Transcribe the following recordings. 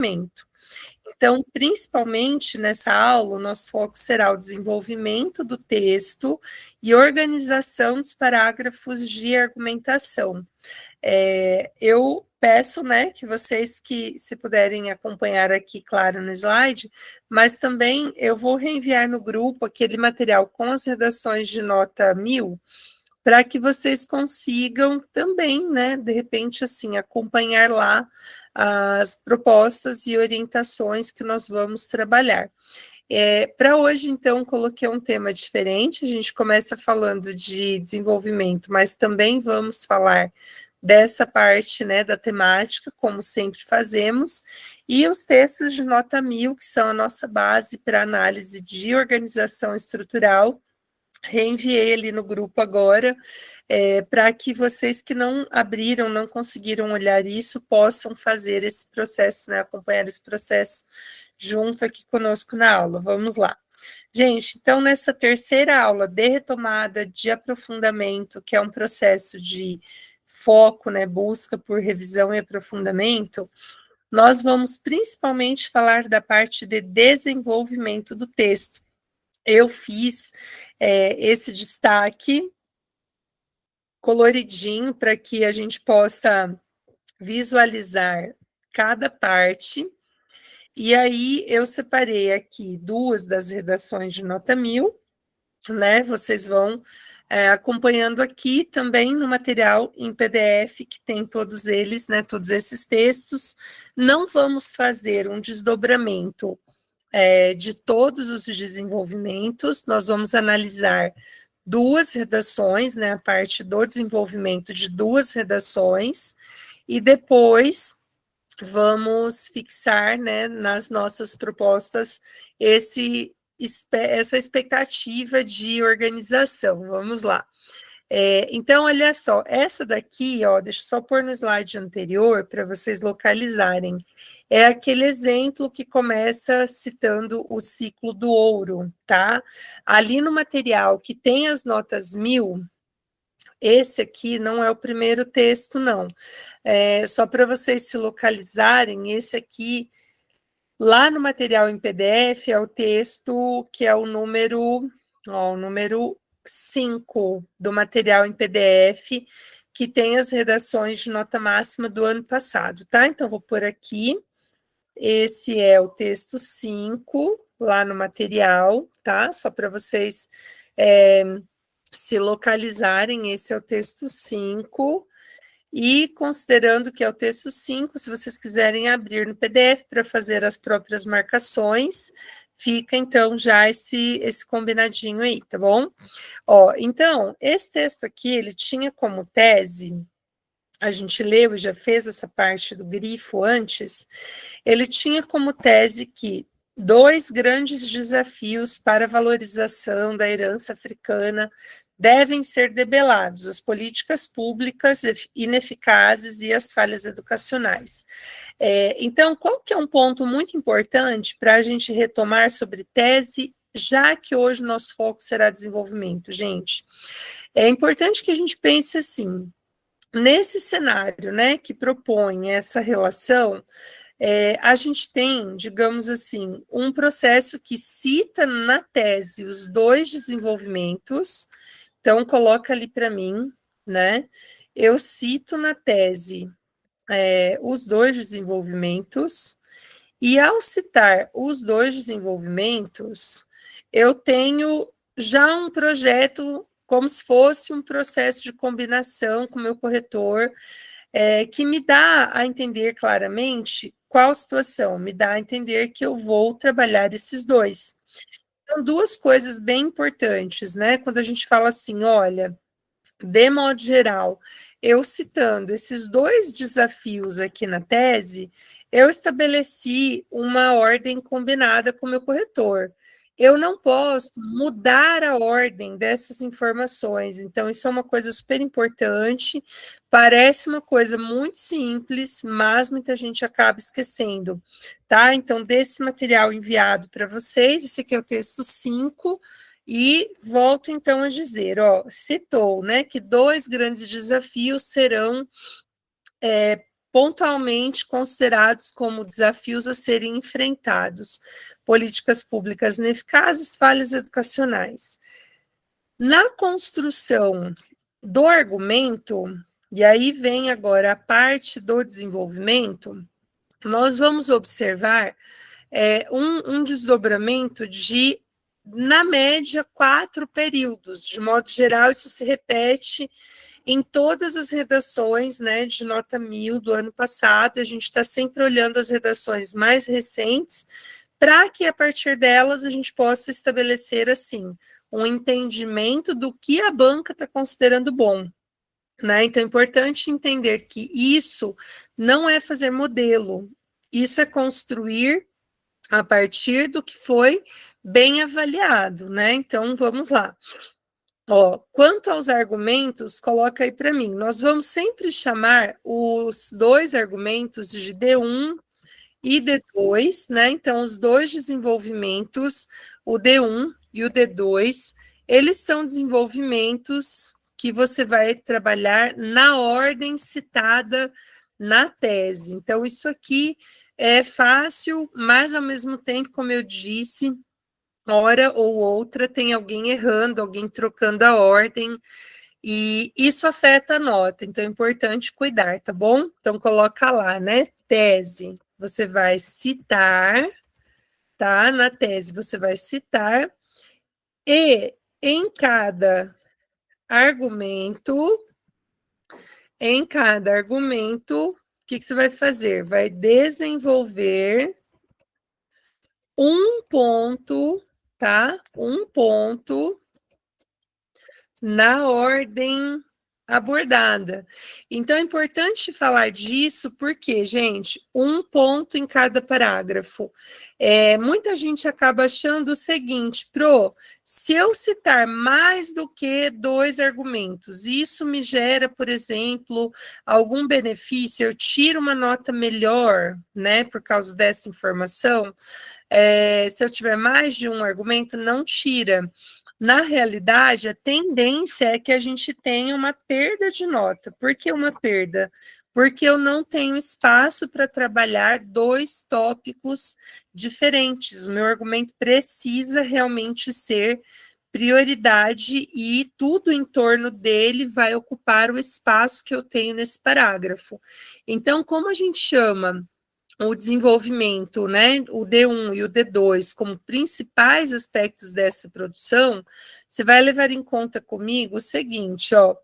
desenvolvimento. Então, principalmente nessa aula, o nosso foco será o desenvolvimento do texto e organização dos parágrafos de argumentação. Eu peço, né, que vocês que se puderem acompanhar aqui, claro, no slide, mas também eu vou reenviar no grupo aquele material com as redações de nota 1000, para que vocês consigam também, né, de repente, assim, acompanhar lá as propostas e orientações que nós vamos trabalhar. Para hoje, então, coloquei um tema diferente, a gente começa falando de desenvolvimento, mas também vamos falar dessa parte, né, da temática, como sempre fazemos, e os textos de nota 1000, que são a nossa base para análise de organização estrutural. Reenviei ali no grupo agora, para que vocês que não abriram, não conseguiram olhar isso, possam fazer esse processo, né, acompanhar esse processo junto aqui conosco na aula. Vamos lá. Gente, então nessa terceira aula de retomada, de aprofundamento, que é um processo de foco, né, busca por revisão e aprofundamento, nós vamos principalmente falar da parte de desenvolvimento do texto. Eu fiz esse destaque coloridinho para que a gente possa visualizar cada parte, e aí eu separei aqui duas das redações de nota 1000, né, vocês vão acompanhando aqui também no material em PDF, que tem todos eles, né, todos esses textos. Não vamos fazer um desdobramento de todos os desenvolvimentos, nós vamos analisar duas redações, né, a parte do desenvolvimento de duas redações, e depois vamos fixar, né, nas nossas propostas essa expectativa de organização. Vamos lá. Então, olha só, essa daqui, ó, deixa eu só pôr no slide anterior para vocês localizarem. É aquele exemplo que começa citando o ciclo do ouro, tá? Ali no material que tem as notas 1000, esse aqui não é o primeiro texto, não. Só para vocês se localizarem, esse aqui, lá no material em PDF, é o texto que é o número 5 do material em PDF, que tem as redações de nota máxima do ano passado, tá? Então, vou pôr aqui, esse é o texto 5, lá no material, tá? Só para vocês se localizarem, esse é o texto 5, e considerando que é o texto 5, se vocês quiserem abrir no PDF para fazer as próprias marcações, fica então já esse combinadinho aí, tá bom? Ó, então, esse texto aqui, ele tinha como tese, a gente leu e já fez essa parte do grifo antes, ele tinha como tese que 2 grandes desafios para a valorização da herança africana devem ser debelados: as políticas públicas ineficazes e as falhas educacionais. Então, qual que é um ponto muito importante para a gente retomar sobre tese, já que hoje o nosso foco será desenvolvimento, gente? É importante que a gente pense assim, nesse cenário, né, que propõe essa relação, a gente tem, digamos assim, um processo que cita na tese os 2 desenvolvimentos, então coloca ali para mim, né, eu cito na tese os 2 desenvolvimentos, e ao citar os 2 desenvolvimentos, eu tenho já um projeto, como se fosse um processo de combinação com o meu corretor, que me dá a entender claramente qual situação, me dá a entender que eu vou trabalhar esses 2. Então, 2 coisas bem importantes, né? Quando a gente fala assim, olha, de modo geral, eu citando esses 2 desafios aqui na tese, eu estabeleci uma ordem combinada com o meu corretor. Eu não posso mudar a ordem dessas informações, então isso é uma coisa super importante, parece uma coisa muito simples, mas muita gente acaba esquecendo, tá? Então, desse material enviado para vocês, esse aqui é o texto 5, e volto então a dizer, ó, citou, né, que 2 grandes desafios serão pontualmente considerados como desafios a serem enfrentados, políticas públicas ineficazes, falhas educacionais. Na construção do argumento, e aí vem agora a parte do desenvolvimento, nós vamos observar um desdobramento de, na média, 4 períodos. De modo geral, isso se repete em todas as redações, né, de nota 1000 do ano passado. A gente está sempre olhando as redações mais recentes, para que, a partir delas, a gente possa estabelecer, assim, um entendimento do que a banca está considerando bom. Né? Então, é importante entender que isso não é fazer modelo, isso é construir a partir do que foi bem avaliado, né? Então, vamos lá. Ó, quanto aos argumentos, coloca aí para mim. Nós vamos sempre chamar os 2 argumentos de D1 e D2, né? Então, os 2 desenvolvimentos, o D1 e o D2, eles são desenvolvimentos que você vai trabalhar na ordem citada na tese. Então, isso aqui é fácil, mas, ao mesmo tempo, como eu disse, hora ou outra tem alguém errando, alguém trocando a ordem, e isso afeta a nota, então é importante cuidar, tá bom? Então, coloca lá, né? Tese, você vai citar, tá? Na tese, você vai citar, e em cada argumento, o que você vai fazer? Vai desenvolver um ponto, tá? Um ponto na ordem abordada. Então, é importante falar disso porque, gente, um ponto em cada parágrafo. Muita gente acaba achando o seguinte, se eu citar mais do que 2 argumentos, isso me gera, por exemplo, algum benefício, eu tiro uma nota melhor, né, por causa dessa informação. Se eu tiver mais de um argumento, não tira. Na realidade, a tendência é que a gente tenha uma perda de nota. Por que uma perda? Porque eu não tenho espaço para trabalhar 2 tópicos diferentes. O meu argumento precisa realmente ser prioridade e tudo em torno dele vai ocupar o espaço que eu tenho nesse parágrafo. Então, como a gente chama o desenvolvimento, né, o D1 e o D2 como principais aspectos dessa produção, você vai levar em conta comigo o seguinte, ó,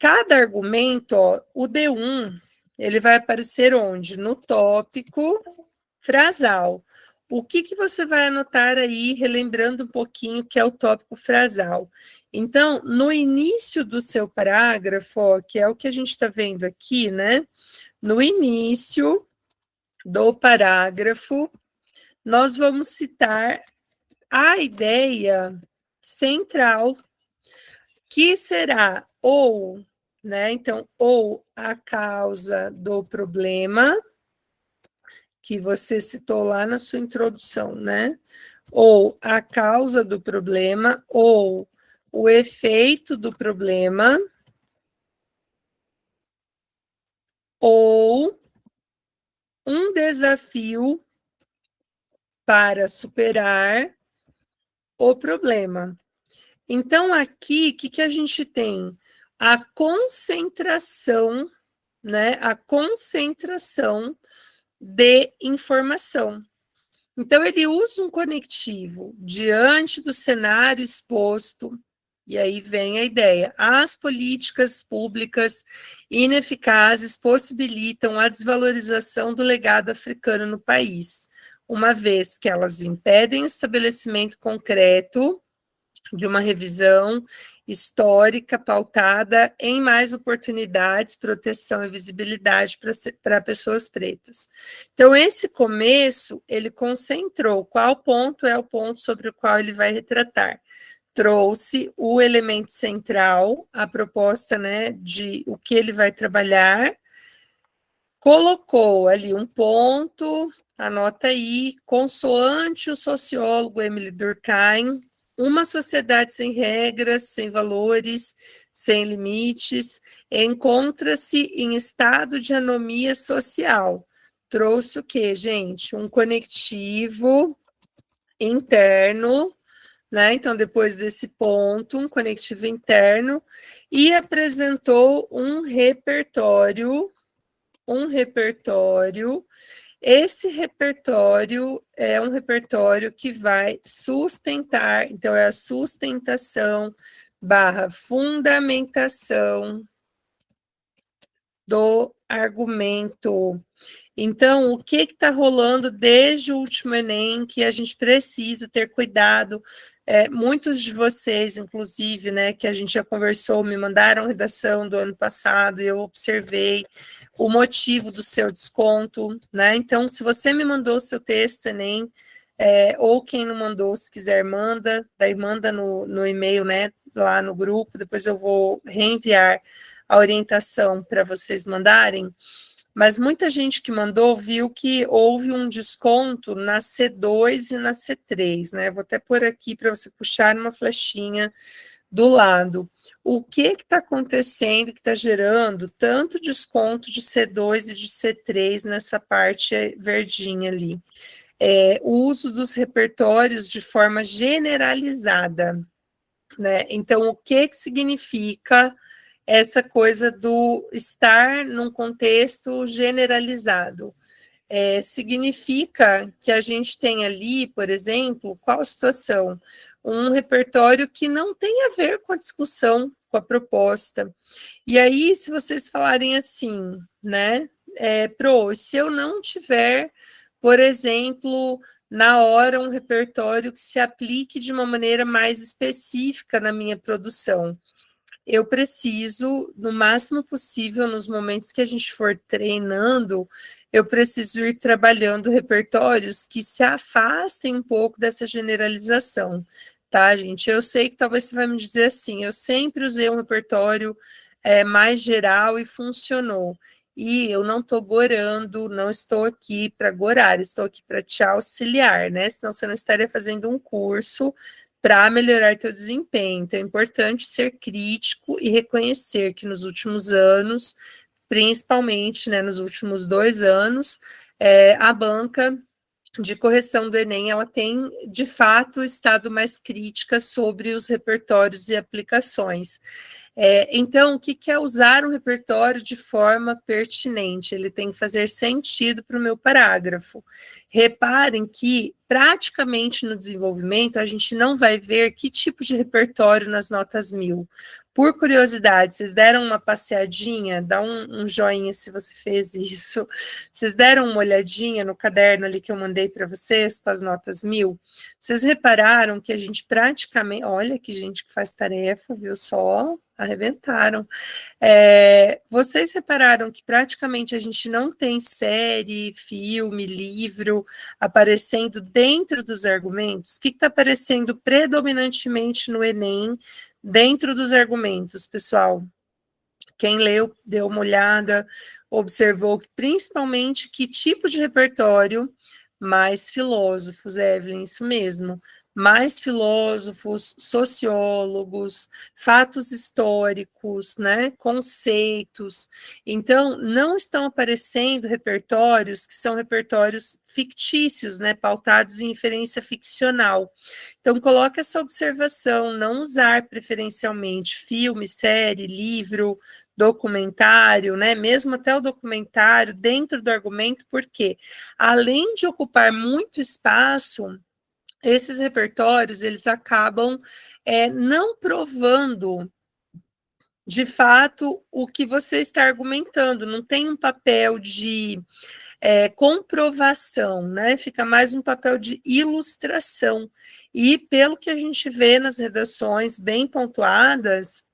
cada argumento, ó, o D1, ele vai aparecer onde? No tópico frasal. O que você vai anotar aí, relembrando um pouquinho que é o tópico frasal? Então, no início do seu parágrafo, ó, que é o que a gente está vendo aqui, né, no início do parágrafo, nós vamos citar a ideia central, que será ou, né? Então, ou a causa do problema, que você citou lá na sua introdução, né? Ou a causa do problema, ou o efeito do problema, ou um desafio para superar o problema. Então, aqui, o que a gente tem? A concentração, né? A concentração de informação. Então, ele usa um conectivo diante do cenário exposto, e aí vem a ideia. As políticas públicas ineficazes possibilitam a desvalorização do legado africano no país, uma vez que elas impedem o estabelecimento concreto de uma revisão histórica pautada em mais oportunidades, proteção e visibilidade para pessoas pretas. Então, esse começo, ele concentrou qual ponto é o ponto sobre o qual ele vai retratar. Trouxe o elemento central, a proposta, né, de o que ele vai trabalhar, colocou ali um ponto, anota aí, consoante o sociólogo Emile Durkheim, Uma sociedade sem regras, sem valores, sem limites, encontra-se em estado de anomia social. Trouxe o quê, gente? Um conectivo interno, né? Então, depois desse ponto, um conectivo interno, e apresentou um repertório. Esse repertório é um repertório que vai sustentar, então é a sustentação barra fundamentação do argumento. Então, o que está rolando desde o último Enem que a gente precisa ter cuidado? Muitos de vocês, inclusive, né, que a gente já conversou, me mandaram redação do ano passado e eu observei o motivo do seu desconto, né? Então, se você me mandou o seu texto Enem, ou quem não mandou, se quiser, manda, daí manda no e-mail, né, lá no grupo, depois eu vou reenviar a orientação para vocês mandarem. Mas muita gente que mandou viu que houve um desconto na C2 e na C3, né? Vou até pôr aqui para você puxar uma flechinha do lado. O que está acontecendo que está gerando tanto desconto de C2 e de C3 nessa parte verdinha ali? O uso dos repertórios de forma generalizada, né? Então, o que significa essa coisa do estar num contexto generalizado? Significa que a gente tem ali, por exemplo, qual situação? Um repertório que não tem a ver com a discussão, com a proposta. E aí, se vocês falarem assim, né, se eu não tiver, por exemplo, na hora um repertório que se aplique de uma maneira mais específica na minha produção, eu preciso, no máximo possível, nos momentos que a gente for treinando, eu preciso ir trabalhando repertórios que se afastem um pouco dessa generalização, tá, gente? Eu sei que talvez você vai me dizer assim, eu sempre usei um repertório mais geral e funcionou. E eu não estou gorando, não estou aqui para gorar, estou aqui para te auxiliar, né? Senão você não estaria fazendo um curso para melhorar teu desempenho. Então, é importante ser crítico e reconhecer que nos últimos anos, principalmente, né, nos últimos 2 anos, a banca de correção do Enem, ela tem, de fato, estado mais crítica sobre os repertórios e aplicações. Então, o que é usar um repertório de forma pertinente? Ele tem que fazer sentido para o meu parágrafo. Reparem que, praticamente no desenvolvimento, a gente não vai ver que tipo de repertório nas notas 1000. Por curiosidade, vocês deram uma passeadinha? Dá um joinha se você fez isso. Vocês deram uma olhadinha no caderno ali que eu mandei para vocês, com as notas 1000? Vocês repararam que a gente praticamente... Olha que gente que faz tarefa, viu só? Arrebentaram. Vocês repararam que praticamente a gente não tem série, filme, livro aparecendo dentro dos argumentos? O que está aparecendo predominantemente no Enem dentro dos argumentos, pessoal? Quem leu, deu uma olhada, observou principalmente que tipo de repertório? Mais filósofos, Evelyn, isso mesmo. Mais filósofos, sociólogos, fatos históricos, né, conceitos. Então, não estão aparecendo repertórios que são repertórios fictícios, né, pautados em inferência ficcional. Então, coloque essa observação, não usar preferencialmente filme, série, livro, documentário, né? Mesmo até o documentário dentro do argumento, porque além de ocupar muito espaço, esses repertórios eles acabam não provando de fato o que você está argumentando, não tem um papel de comprovação, né? Fica mais um papel de ilustração. E pelo que a gente vê nas redações bem pontuadas,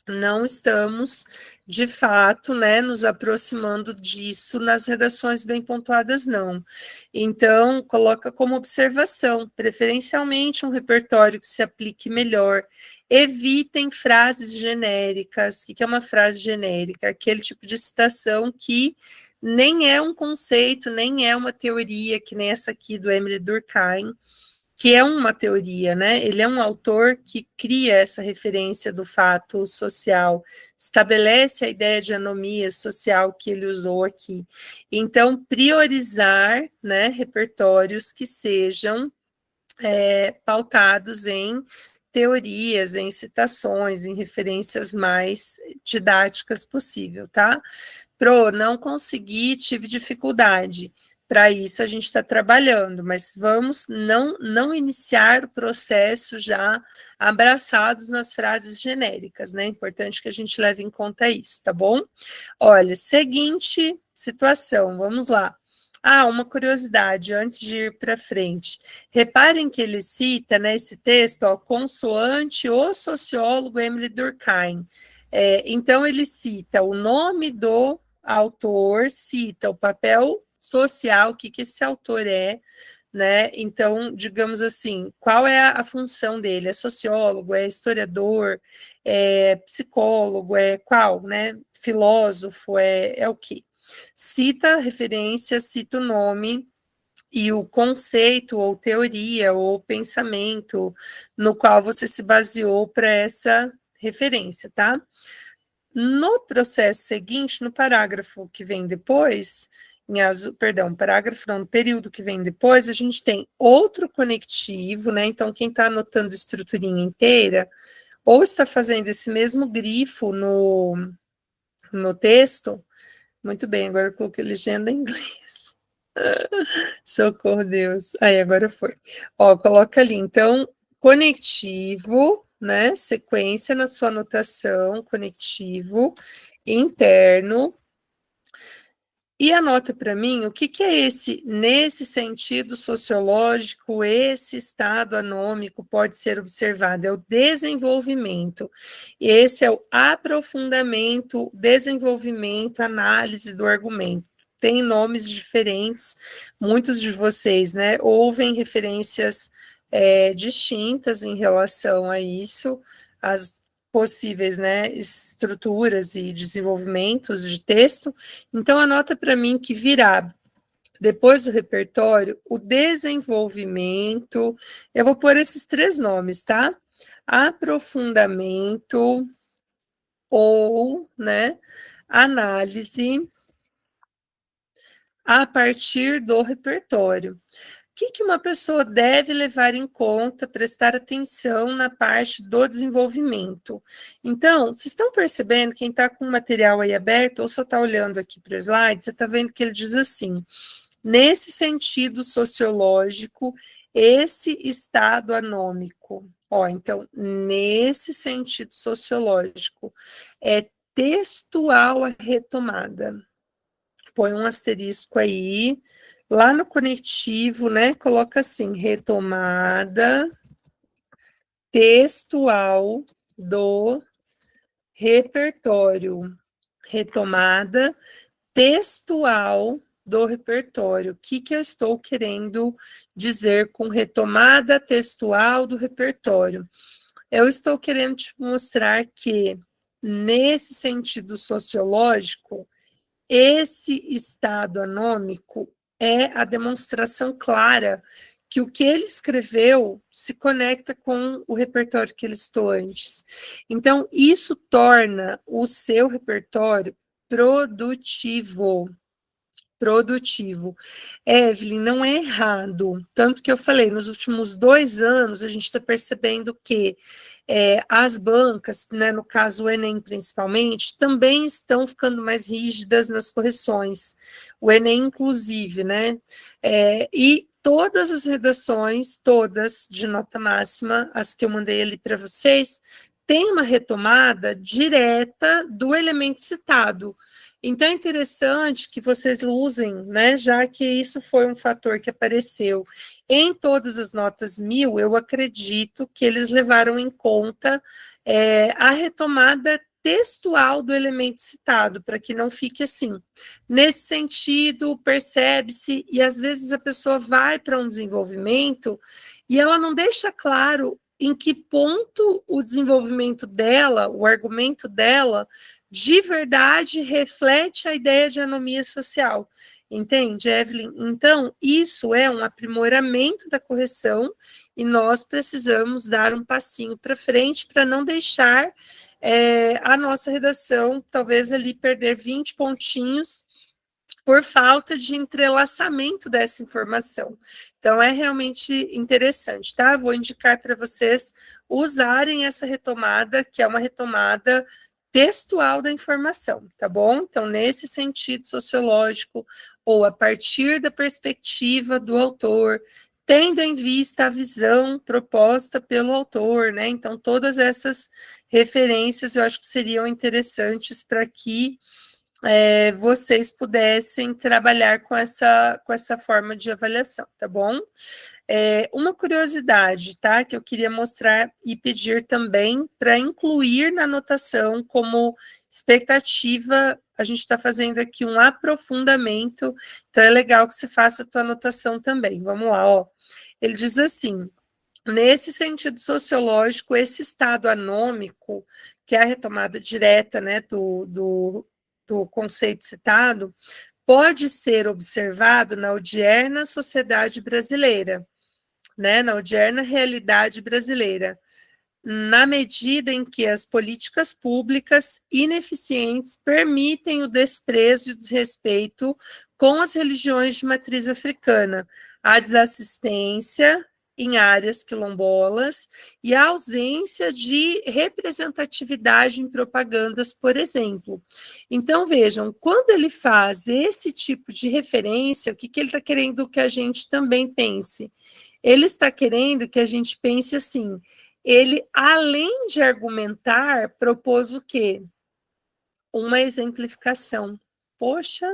não estamos, de fato, né, nos aproximando disso nas redações bem pontuadas, não. Então, coloca como observação, preferencialmente um repertório que se aplique melhor. Evitem frases genéricas. O que é uma frase genérica? Aquele tipo de citação que nem é um conceito, nem é uma teoria, que nem essa aqui do Emile Durkheim, que é uma teoria, né? Ele é um autor que cria essa referência do fato social, estabelece a ideia de anomia social que ele usou aqui. Então, priorizar, né, repertórios que sejam pautados em teorias, em citações, em referências mais didáticas possível, tá? Não consegui, tive dificuldade. Para isso a gente está trabalhando, mas vamos não iniciar o processo já abraçados nas frases genéricas, né? É importante que a gente leve em conta isso, tá bom? Olha, seguinte situação, vamos lá. Uma curiosidade, antes de ir para frente. Reparem que ele cita, nesse texto, consoante o sociólogo Emile Durkheim. Então, ele cita o nome do autor, cita o papel social, o que esse autor é, né? Então, digamos assim, qual é a função dele? É sociólogo, é historiador, é psicólogo, é qual, né? Filósofo, é o quê? Cita referência, cita o nome e o conceito, ou teoria, ou pensamento no qual você se baseou para essa referência, tá? No processo seguinte, no parágrafo que vem depois, parágrafo não, no período que vem depois, a gente tem outro conectivo, né? Então, quem está anotando a estruturinha inteira, ou está fazendo esse mesmo grifo no texto, muito bem, agora eu coloquei legenda em inglês. Socorro, Deus. Aí, agora foi. Coloca ali, então, conectivo, né? Sequência na sua anotação, conectivo interno. E anota para mim o que é esse, nesse sentido sociológico, esse estado anômico pode ser observado, é o desenvolvimento. Esse é o aprofundamento, desenvolvimento, análise do argumento. Tem nomes diferentes, muitos de vocês, né, ouvem referências distintas em relação a isso, as possíveis, né, estruturas e desenvolvimentos de texto. Então, anota para mim que virá, depois do repertório, o desenvolvimento, eu vou pôr esses 3 nomes, tá? Aprofundamento ou, né, análise a partir do repertório. O que uma pessoa deve levar em conta, prestar atenção na parte do desenvolvimento? Então, vocês estão percebendo, quem está com o material aí aberto, ou só está olhando aqui para o slide, você está vendo que ele diz assim, nesse sentido sociológico, esse estado anômico. Então, nesse sentido sociológico, é textual a retomada. Põe um asterisco aí, lá no conectivo, né, coloca assim, retomada textual do repertório. Retomada textual do repertório. O que eu estou querendo dizer com retomada textual do repertório? Eu estou querendo te mostrar que, nesse sentido sociológico, esse estado anômico é a demonstração clara que o que ele escreveu se conecta com o repertório que ele listou antes. Então, isso torna o seu repertório produtivo. Evelyn, não é errado. Tanto que eu falei, nos últimos 2 anos, a gente está percebendo que as bancas, né, no caso o Enem principalmente, também estão ficando mais rígidas nas correções. O Enem, inclusive, né? E todas as redações, todas de nota máxima, as que eu mandei ali para vocês, tem uma retomada direta do elemento citado. Então, é interessante que vocês usem, né, já que isso foi um fator que apareceu em todas as notas 1000, eu acredito que eles levaram em conta a retomada textual do elemento citado, para que não fique assim. Nesse sentido, percebe-se, e às vezes a pessoa vai para um desenvolvimento e ela não deixa claro em que ponto o desenvolvimento dela, o argumento dela, de verdade reflete a ideia de anomia social. Entende, Evelyn? Então, isso é um aprimoramento da correção e nós precisamos dar um passinho para frente para não deixar a nossa redação, talvez ali perder 20 pontinhos por falta de entrelaçamento dessa informação. Então, é realmente interessante, tá? Vou indicar para vocês usarem essa retomada, que é uma retomada textual da informação, tá bom? Então, nesse sentido sociológico, ou a partir da perspectiva do autor, tendo em vista a visão proposta pelo autor, né? Então, todas essas referências eu acho que seriam interessantes para que vocês pudessem trabalhar com essa forma de avaliação, tá bom? Uma curiosidade, tá, que eu queria mostrar e pedir também para incluir na anotação como expectativa, a gente está fazendo aqui um aprofundamento, então é legal que você faça a tua anotação também. Vamos lá, ó. Ele diz assim, nesse sentido sociológico, esse estado anômico, que é a retomada direta, né, do conceito citado, pode ser observado na odierna sociedade brasileira, né, na odierna realidade brasileira, na medida em que as políticas públicas ineficientes permitem o desprezo e o desrespeito com as religiões de matriz africana, a desassistência em áreas quilombolas e a ausência de representatividade em propagandas, por exemplo. Então, vejam, quando ele faz esse tipo de referência, o que ele está querendo que a gente também pense? Ele está querendo que a gente pense assim, ele, além de argumentar, propôs o quê? Uma exemplificação. Poxa,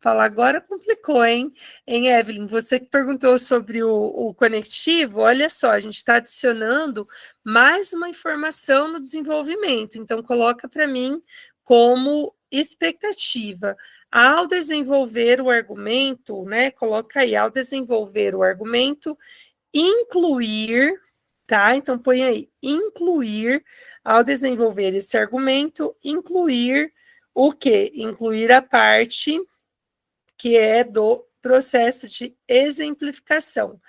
falar agora complicou, hein? Hein, Evelyn? Você que perguntou sobre o conectivo, olha só, a gente está adicionando mais uma informação no desenvolvimento. Então, coloca para mim como expectativa. Ao desenvolver o argumento, né? Coloca aí, ao desenvolver o argumento, incluir, tá? Então, põe aí, incluir, ao desenvolver esse argumento, incluir o quê? Incluir a parte que é do processo de exemplificação.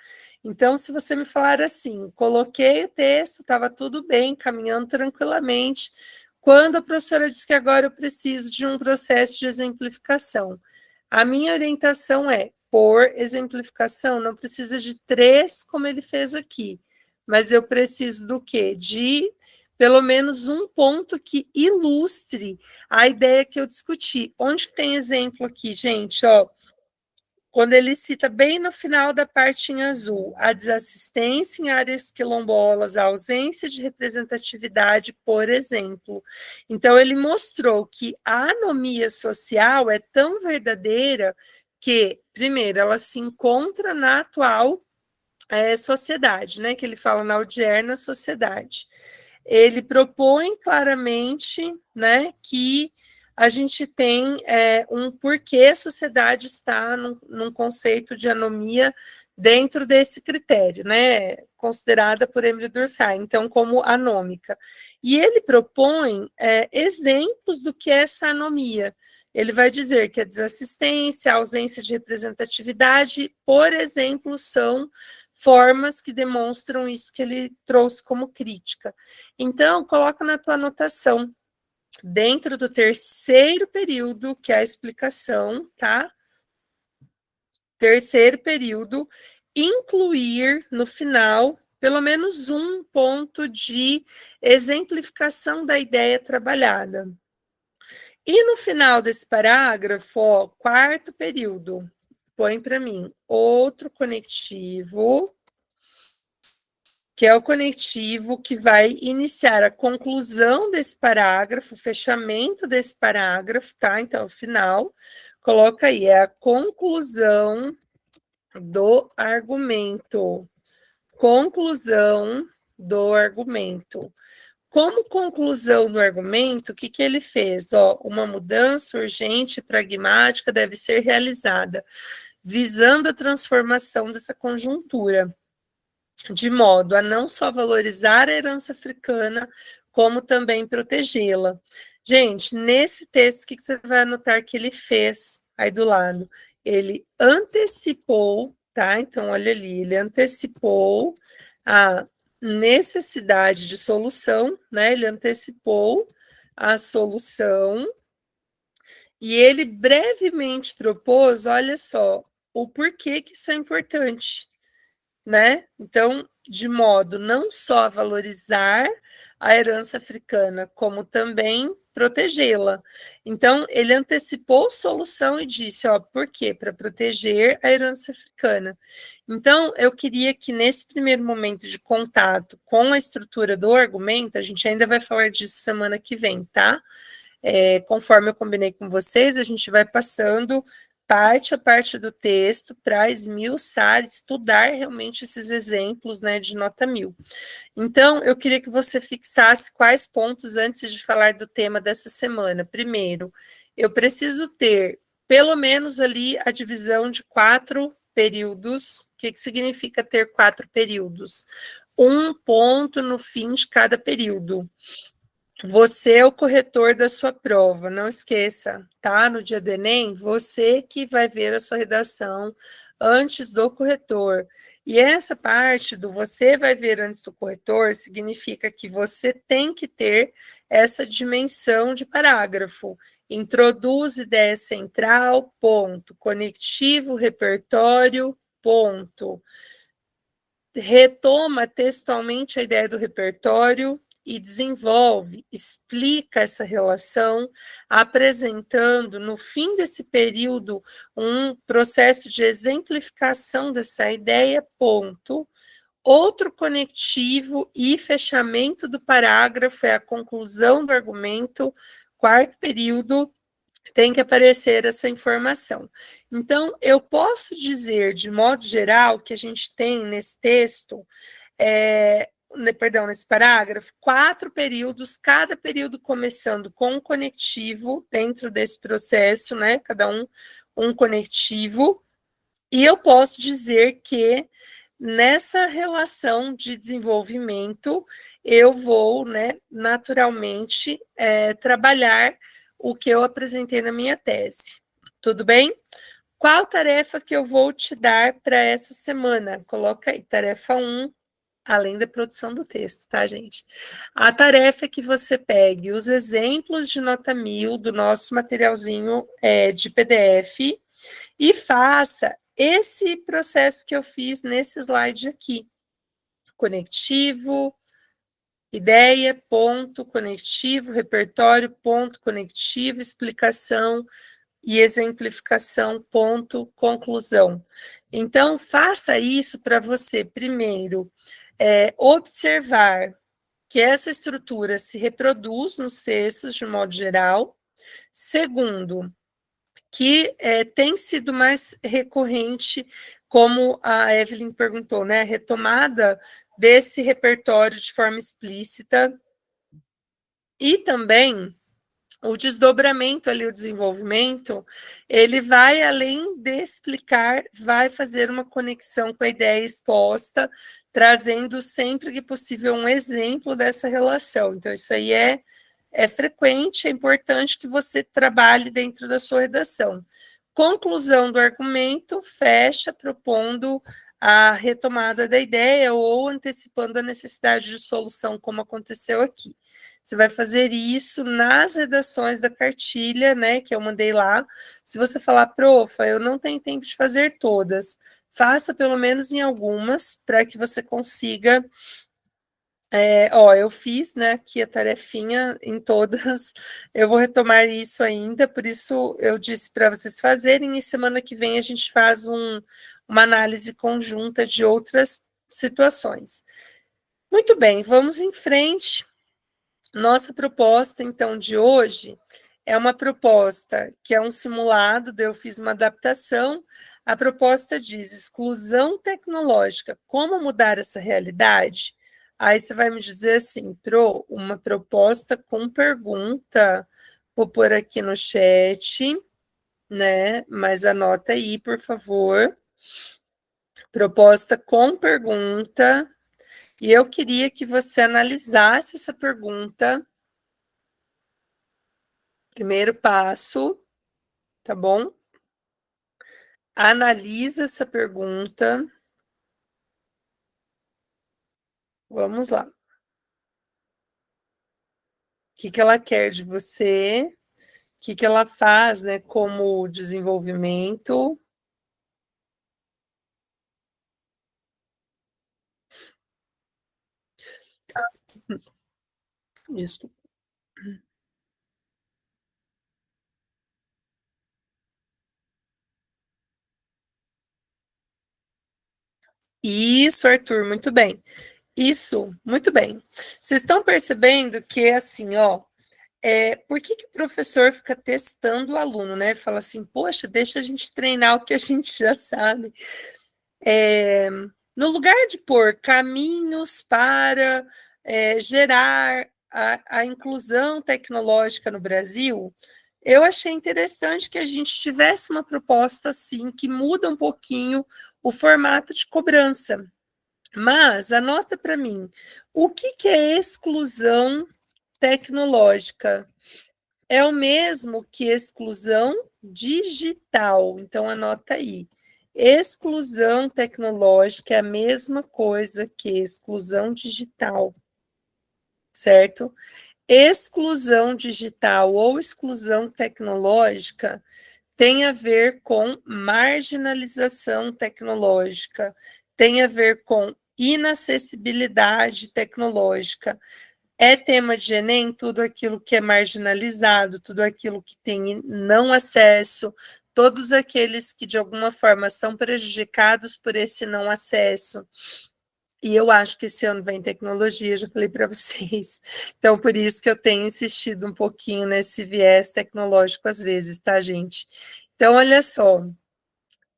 Então, se você me falar assim, coloquei o texto, estava tudo bem, caminhando tranquilamente, quando a professora disse que agora eu preciso de um processo de exemplificação, a minha orientação é, por exemplificação, não precisa de 3, como ele fez aqui, mas eu preciso do quê? De pelo menos um ponto que ilustre a ideia que eu discuti. Onde que tem exemplo aqui, gente? Ó, quando ele cita bem no final da parte em azul, a desassistência em áreas quilombolas, a ausência de representatividade, por exemplo. Então, ele mostrou que a anomia social é tão verdadeira que, primeiro, ela se encontra na atual sociedade, né? Que ele fala na odierna sociedade. Ele propõe claramente, né, que a gente tem um porquê a sociedade está num conceito de anomia dentro desse critério, né, considerada por Emile Durkheim, então como anômica. E ele propõe exemplos do que é essa anomia. Ele vai dizer que a desassistência, a ausência de representatividade, por exemplo, são formas que demonstram isso que ele trouxe como crítica. Então, coloca na tua anotação, dentro do terceiro período, que é a explicação, tá? Terceiro período, incluir no final pelo menos um ponto de exemplificação da ideia trabalhada. E no final desse parágrafo, ó, quarto período, põe para mim outro conectivo, que é o conectivo que vai iniciar a conclusão desse parágrafo, o fechamento desse parágrafo, tá? Então, final, coloca aí, é a conclusão do argumento. Conclusão do argumento. Como conclusão do argumento, o que ele fez? Ó, uma mudança urgente e pragmática deve ser realizada, visando a transformação dessa conjuntura, de modo a não só valorizar a herança africana, como também protegê-la. Gente, nesse texto, o que você vai anotar que ele fez aí do lado? ele antecipou, tá? Então, olha ali, ele antecipou a necessidade de solução, né? Ele antecipou a solução e ele brevemente propôs, olha só, o porquê que isso é importante, né? Então, de modo não só a valorizar a herança africana, como também protegê-la. Então, ele antecipou solução e disse, ó, por quê? Para proteger a herança africana. Então, eu queria que nesse primeiro momento de contato com a estrutura do argumento, a gente ainda vai falar disso semana que vem, tá? Conforme eu combinei com vocês, a gente vai passando parte a parte do texto para esmiuçar, estudar realmente esses exemplos, né, de nota 1000. Então, eu queria que você fixasse quais pontos antes de falar do tema dessa semana. Primeiro, eu preciso ter pelo menos ali a divisão de 4 períodos. O que significa ter 4 períodos? Um ponto no fim de cada período. Você é o corretor da sua prova, não esqueça, tá? No dia do Enem, você que vai ver a sua redação antes do corretor. E essa parte do você vai ver antes do corretor significa que você tem que ter essa dimensão de parágrafo. Introduz ideia central, ponto. Conectivo, repertório, ponto. Retoma textualmente a ideia do repertório e desenvolve, explica essa relação, apresentando, no fim desse período, um processo de exemplificação dessa ideia, ponto. Outro conectivo e fechamento do parágrafo é a conclusão do argumento, quarto período, tem que aparecer essa informação. Então, eu posso dizer, de modo geral, que a gente tem nesse texto, nesse parágrafo, 4 períodos, cada período começando com um conectivo dentro desse processo, né? Cada um conectivo, e eu posso dizer que nessa relação de desenvolvimento, eu vou, né, naturalmente, trabalhar o que eu apresentei na minha tese. Tudo bem? Qual tarefa que eu vou te dar para essa semana? Coloca aí, tarefa 1, além da produção do texto, tá, gente? A tarefa é que você pegue os exemplos de nota 1000 do nosso materialzinho de PDF e faça esse processo que eu fiz nesse slide aqui. Conectivo, ideia, ponto, conectivo, repertório, ponto, conectivo, explicação e exemplificação, ponto, conclusão. Então, faça isso para você, primeiro, observar que essa estrutura se reproduz nos textos de modo geral. Segundo, que tem sido mais recorrente, como a Evelyn perguntou, né? Retomada desse repertório de forma explícita. E também o desdobramento ali, o desenvolvimento, ele vai além de explicar, vai fazer uma conexão com a ideia exposta, trazendo sempre que possível um exemplo dessa relação. Então, isso aí é frequente, é importante que você trabalhe dentro da sua redação. Conclusão do argumento, fecha propondo a retomada da ideia ou antecipando a necessidade de solução, como aconteceu aqui. Você vai fazer isso nas redações da cartilha, né, que eu mandei lá. Se você falar, profa, eu não tenho tempo de fazer todas, faça pelo menos em algumas, para que você consiga eu fiz, né, aqui a tarefinha em todas, eu vou retomar isso ainda, por isso eu disse para vocês fazerem, e semana que vem a gente faz uma análise conjunta de outras situações. Muito bem, vamos em frente. Nossa proposta, então, de hoje é uma proposta que é um simulado, eu fiz uma adaptação. A proposta diz exclusão tecnológica, como mudar essa realidade? Aí você vai me dizer assim, uma proposta com pergunta, vou pôr aqui no chat, né? Mas anota aí, por favor. Proposta com pergunta. E eu queria que você analisasse essa pergunta. Primeiro passo, tá bom? analisa essa pergunta. Vamos lá. O que ela quer de você? O que ela faz, né, como desenvolvimento? Isso. Isso, Arthur, muito bem. Isso, muito bem. Vocês estão percebendo que, assim, ó, por que o professor fica testando o aluno, né? Fala assim, poxa, deixa a gente treinar o que a gente já sabe. No lugar de pôr caminhos para gerar a inclusão tecnológica no Brasil, eu achei interessante que a gente tivesse uma proposta assim, que muda um pouquinho o formato de cobrança. Mas anota para mim, o que é exclusão tecnológica? É o mesmo que exclusão digital. Então, anota aí. Exclusão tecnológica é a mesma coisa que exclusão digital, certo? Exclusão digital ou exclusão tecnológica tem a ver com marginalização tecnológica, tem a ver com inacessibilidade tecnológica. É tema de Enem tudo aquilo que é marginalizado, tudo aquilo que tem não acesso, todos aqueles que de alguma forma são prejudicados por esse não acesso. E eu acho que esse ano vem tecnologia, já falei para vocês. Então, por isso que eu tenho insistido um pouquinho nesse viés tecnológico às vezes, tá, gente? Então, olha só,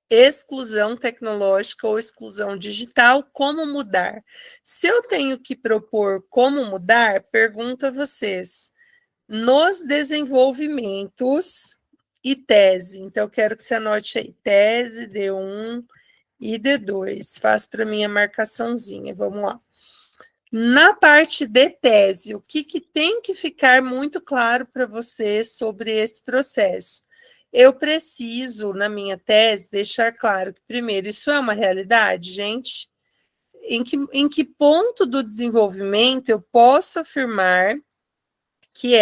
exclusão tecnológica ou exclusão digital, como mudar? Se eu tenho que propor como mudar, pergunto a vocês, nos desenvolvimentos e tese, então eu quero que você anote aí, tese, D1 e D2, faz para mim a marcaçãozinha, vamos lá. Na parte de tese, o que tem que ficar muito claro para você sobre esse processo? Eu preciso, na minha tese, deixar claro que, primeiro, isso é uma realidade, gente? Em que ponto do desenvolvimento eu posso afirmar que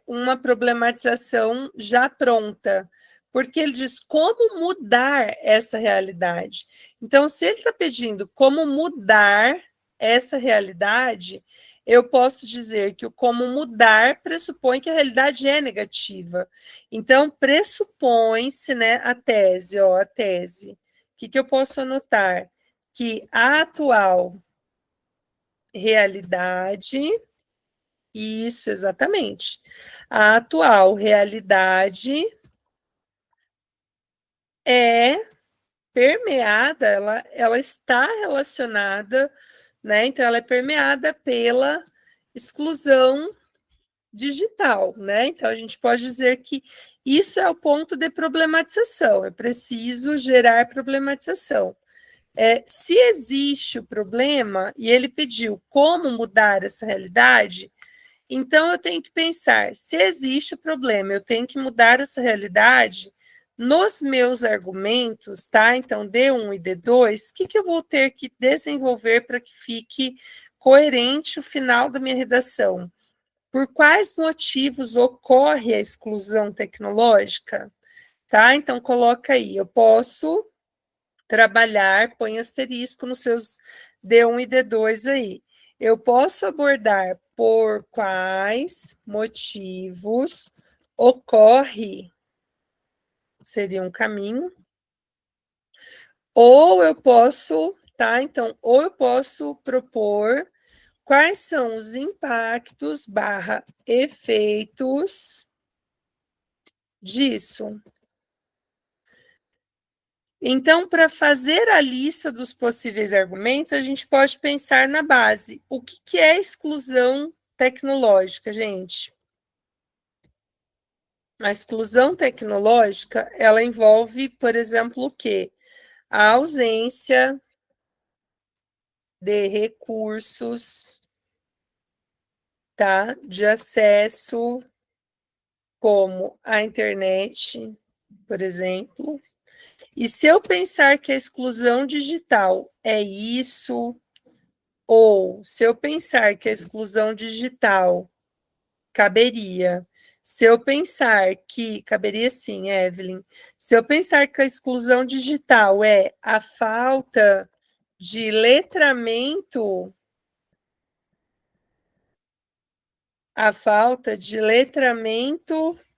uma problematização já pronta? Porque ele diz como mudar essa realidade. Então, se ele está pedindo como mudar essa realidade, eu posso dizer que o como mudar pressupõe que a realidade é negativa. Então, pressupõe-se, né, a tese, ó, a tese. O que eu posso anotar? Que a atual realidade, isso, exatamente. A atual realidade é permeada, ela está relacionada, né? Então, ela é permeada pela exclusão digital, né? Então, a gente pode dizer que isso é o ponto de problematização, é preciso gerar problematização. Se existe o problema, e ele pediu como mudar essa realidade, então eu tenho que pensar, se existe o problema, eu tenho que mudar essa realidade nos meus argumentos, tá? Então, D1 e D2, o que eu vou ter que desenvolver para que fique coerente o final da minha redação? Por quais motivos ocorre a exclusão tecnológica? Tá? Então, coloca aí, eu posso trabalhar, põe asterisco nos seus D1 e D2 aí. Eu posso abordar por quais motivos ocorre, seria um caminho, ou eu posso, tá? Então, ou eu posso propor quais são os impactos barra efeitos disso. Então, para fazer a lista dos possíveis argumentos, a gente pode pensar na base. O que é exclusão tecnológica, gente? A exclusão tecnológica, ela envolve, por exemplo, o quê? A ausência de recursos, tá? De acesso, como a internet, por exemplo, E se eu pensar que a exclusão digital é isso, ou se eu pensar que a exclusão digital caberia, se eu pensar que, caberia sim, Evelyn, se eu pensar que a exclusão digital é a falta de letramento,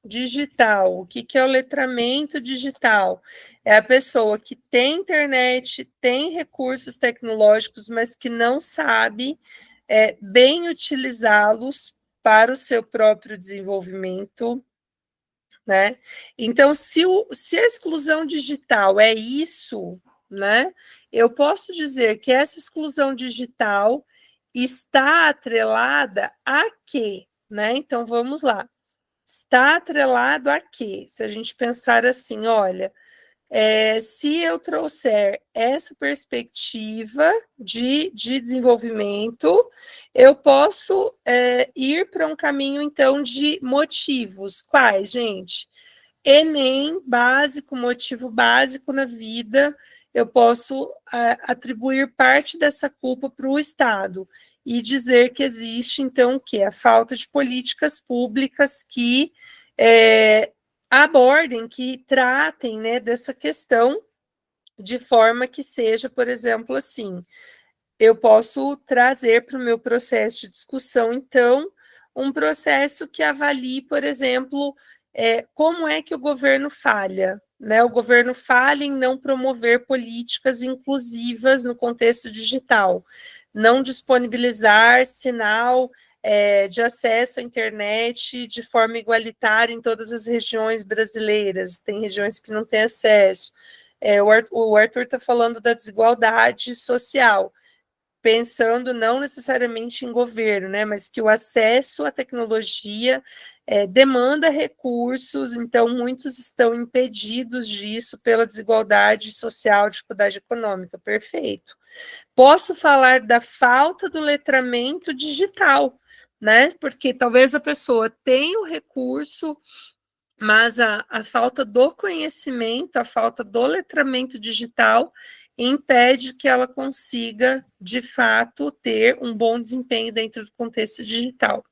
digital. O que é o letramento digital? É a pessoa que tem internet, tem recursos tecnológicos, mas que não sabe bem utilizá-los para o seu próprio desenvolvimento, né? Então, se a exclusão digital é isso, né? Eu posso dizer que essa exclusão digital está atrelada a quê? Né? Então, vamos lá. Está atrelado a quê? Se a gente pensar assim, olha, se eu trouxer essa perspectiva de desenvolvimento, eu posso ir para um caminho, então, de motivos. Quais, gente? Enem básico, motivo básico na vida, eu posso atribuir parte dessa culpa para o Estado e dizer que existe, então, o quê? A falta de políticas públicas que abordem, que tratem, né, dessa questão de forma que seja, por exemplo, assim, eu posso trazer para o meu processo de discussão, então, um processo que avalie, por exemplo, como é que o governo falha, né? O governo falha em não promover políticas inclusivas no contexto digital, não disponibilizar sinal de acesso à internet de forma igualitária em todas as regiões brasileiras, tem regiões que não têm acesso. O Arthur está falando da desigualdade social, pensando não necessariamente em governo, né, mas que o acesso à tecnologia demanda recursos, então muitos estão impedidos disso pela desigualdade social, dificuldade econômica. Perfeito. Posso falar da falta do letramento digital, né, porque talvez a pessoa tenha o recurso, mas a falta do conhecimento, a falta do letramento digital impede que ela consiga, de fato, ter um bom desempenho dentro do contexto digital.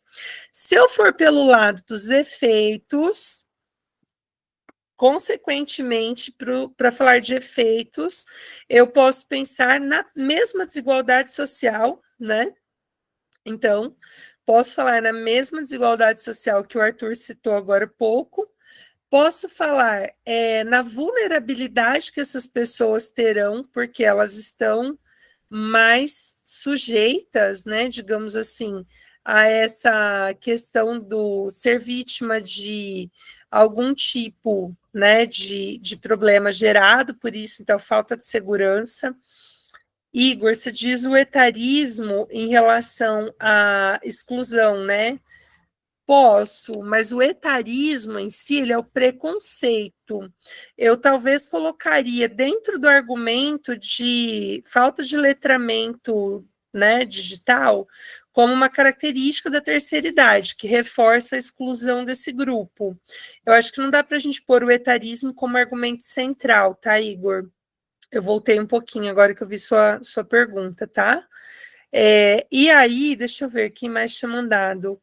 Se eu for pelo lado dos efeitos, consequentemente, para falar de efeitos, eu posso pensar na mesma desigualdade social, né? Então, posso falar na mesma desigualdade social que o Arthur citou agora há pouco. Posso falar na vulnerabilidade que essas pessoas terão, porque elas estão mais sujeitas, né, digamos assim, a essa questão do ser vítima de algum tipo, né, de problema gerado por isso, então falta de segurança. Igor, você diz o etarismo em relação à exclusão, né? Posso, mas o etarismo em si, ele é o preconceito. Eu talvez colocaria dentro do argumento de falta de letramento, né, digital, como uma característica da terceira idade, que reforça a exclusão desse grupo. Eu acho que não dá para a gente pôr o etarismo como argumento central, tá, Igor? Eu voltei um pouquinho agora que eu vi sua pergunta, tá? E aí, deixa eu ver quem mais tinha mandado.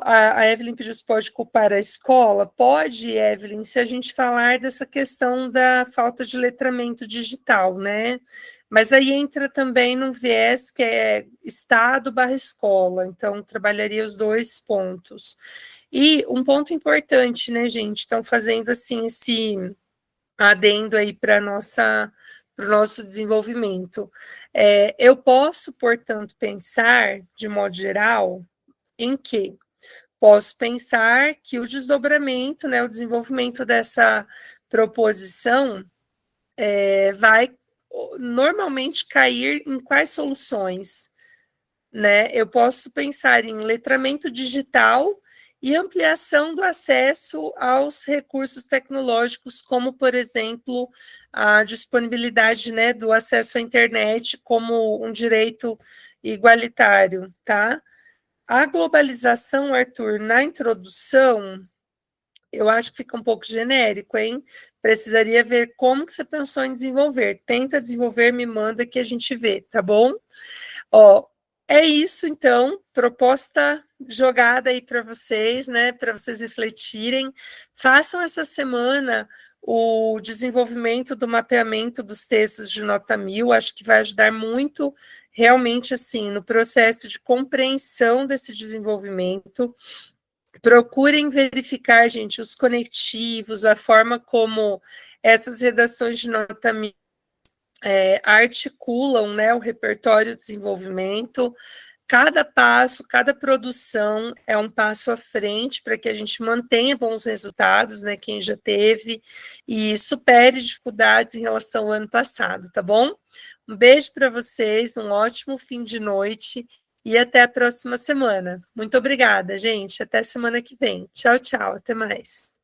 A Evelyn pediu se pode culpar a escola? Pode, Evelyn, se a gente falar dessa questão da falta de letramento digital, né? Mas aí entra também num viés que é Estado barra escola, então trabalharia os dois pontos. E um ponto importante, né, gente? Estão fazendo assim esse adendo aí para o nosso desenvolvimento. Eu posso, portanto, pensar, de modo geral, em que posso pensar que o desdobramento, né, o desenvolvimento dessa proposição vai normalmente cair em quais soluções? Né? Eu posso pensar em letramento digital e ampliação do acesso aos recursos tecnológicos, como, por exemplo, a disponibilidade, né, do acesso à internet como um direito igualitário, tá? A globalização, Arthur, na introdução, eu acho que fica um pouco genérico, hein? Precisaria ver como que você pensou em desenvolver. Tenta desenvolver, me manda que a gente vê, tá bom? Ó, é isso, então, proposta jogada aí para vocês, né, para vocês refletirem. Façam essa semana o desenvolvimento do mapeamento dos textos de nota 1000, acho que vai ajudar muito, realmente, assim, no processo de compreensão desse desenvolvimento. Procurem verificar, gente, os conectivos, a forma como essas redações de nota 1000 articulam, né, o repertório de desenvolvimento. Cada passo, cada produção é um passo à frente para que a gente mantenha bons resultados, né? Quem já teve, e supere dificuldades em relação ao ano passado, tá bom? Um beijo para vocês, um ótimo fim de noite e até a próxima semana. Muito obrigada, gente. Até semana que vem. Tchau, tchau. Até mais.